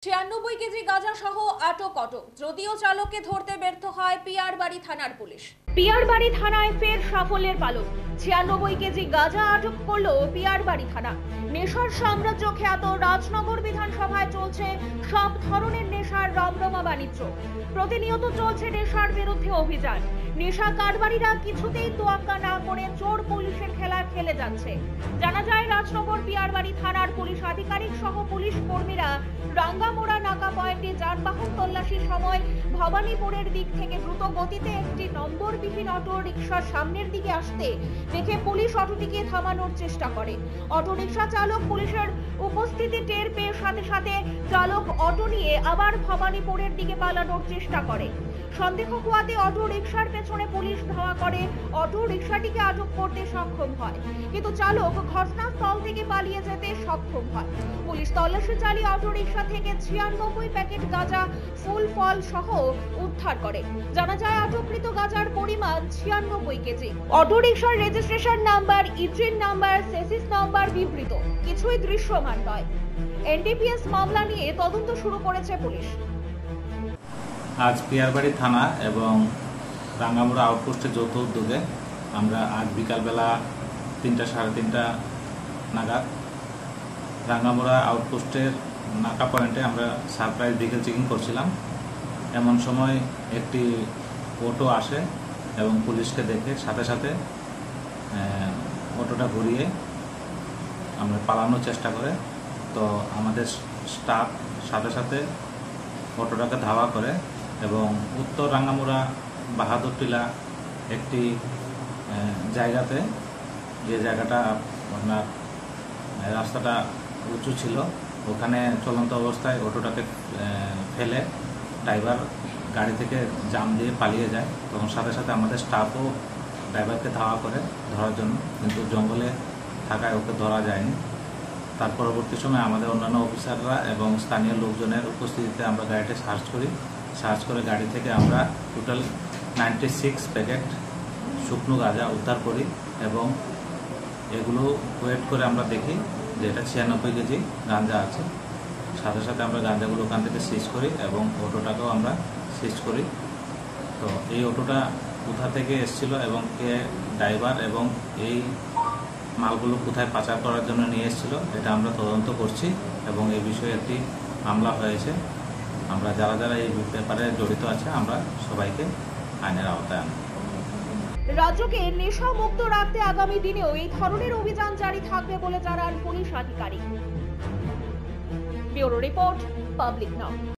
96 KG গাঁজা সহ আটক অটো, যদিও চালককে ধরতে ব্যর্থ হয় পিয়ারবাড়ি থানার পুলিশ। পিয়ারবাড়ি থানায় ফের সাফল্যের পালক। 96 কেজি গাঁজা আটক করলো পিয়ারবাড়ি থানা। নেশার সাম্রাজ্য খ্যাত রাজনগর বিধানসভায় চলছে সব ধরনের নেশার রমরমা বাণিজ্য। প্রতিনিয়ত চলছে নেশার বিরুদ্ধে অভিযান। নেশা কারবারিরা কিছুতেই তোয়াক্কা না করে চোর পুলিশের খেলা খেলে যাচ্ছে। জানা যায়, রাজনগর পিয়ারবাড়ি থানার পুলিশ আধিকারিক সহ পুলিশ কর্মীরা রাঙ্গামোড়া নাকা পয়েন্টে যানবাহন তল্লাশির সময় ভবানীপুরের দিক থেকে দ্রুত গতিতে একটি নম্বরবিহীন অটো রিকশার সামনের দিকে আসতে দেখে পুলিশ অটোটিকে থামানোর চেষ্টা করে। অটো রিকশা চালক পুলিশের উপস্থিতি টের পেয়ে সাথে সাথে চালক অটো নিয়ে আবার ভবানীপুরের দিকে পালানোর চেষ্টা করে। সন্দেহ হওয়াতে অটো রিকশার পেছনে পুলিশ ধাওয়া করে অটো রিকশাটিকে আটক করতে সক্ষম হয়, কিন্তু চালক ঘটনাস্থল থেকে পালিয়ে যেতে সক্ষম হয়। পুলিশ তল্লাশি চালিয়ে অটো রিকশা থেকে 96 প্যাকেট গাঁজা ফুল ফল সহ উদ্ধার করে। জানা যায়, আটককৃত গাঁজার পরিমাণ 96 কেজি। অটো রিকশার registration number, engine number, chassis number বিবৃত কিছুই দৃশ্যমান নয়। এনডিপিএস মামলা নিয়ে তদন্ত শুরু করেছে পুলিশ। আজ পিয়ারবাড়ি থানা এবং রাঙ্গামোড়া আউটপোস্টের যৌথ উদ্যোগে আমরা আজ বিকালবেলা 3টা সাড়ে 3টা নাগাদ রাঙ্গামোড়া আউটপোস্টের নাকা পয়েন্টে আমরা সারপ্রাইজ ভেহিকেল চেকিং করছিলাম। এমন সময় একটি অটো আসে এবং পুলিশকে দেখে সাথে সাথে অটোটা ঘুরিয়ে আমরা পালানোর চেষ্টা করে। তো আমাদের স্টাফ সাথে সাথে অটোটাকে ধাওয়া করে এবং উত্তর রাঙ্গামোড়া বাহাদুর টিলা একটি জায়গাতে, যে জায়গাটা আপনার রাস্তাটা উঁচু ছিল, ওখানে চলন্ত অবস্থায় অটোটাকে ফেলে ড্রাইভার গাড়ি থেকে জাম দিয়ে পালিয়ে যায়। তখন সাথে সাথে আমাদের স্টাফও ড্রাইভারকে ধাওয়া করে ধরার জন্য, কিন্তু জঙ্গলে থাকায় ওকে ধরা যায়নি। তার পরবর্তী সময় আমাদের অন্যান্য অফিসাররা এবং স্থানীয় লোকজনের উপস্থিতিতে আমরা গাড়িটা সার্চ করে গাড়ি থেকে আমরা টোটাল 96 প্যাকেট শুকনো গাঁজা উদ্ধার করি এবং এগুলো ওয়েট করে আমরা দেখি যে এটা 96 কেজি গাঁজা আছে। সাথে সাথে আমরা গাঁজাগুলো ওখান থেকে সিজ করি এবং অটোটাকেও আমরা সিজ করি। তো এই অটোটা কোথা থেকে এসেছিল এবং কে ড্রাইভার এবং এই মালগুলো কোথায় পাচার করার জন্য নিয়ে এসেছিল, এটা আমরা তদন্ত করছি এবং এই বিষয়ে একটি মামলা হয়েছে। আমরা যারা যারা এই ব্যাপারে জড়িত আছে আমরা সবাইকে আইনের আওতায় আনব। রাজ্যকে নেশা মুক্ত রাখতে আগামী দিনেও এই ধরনের অভিযান জারি থাকবে বলে জানান পুলিশ আধিকারিক। ব্যুরো রিপোর্ট, পাবলিক নাও।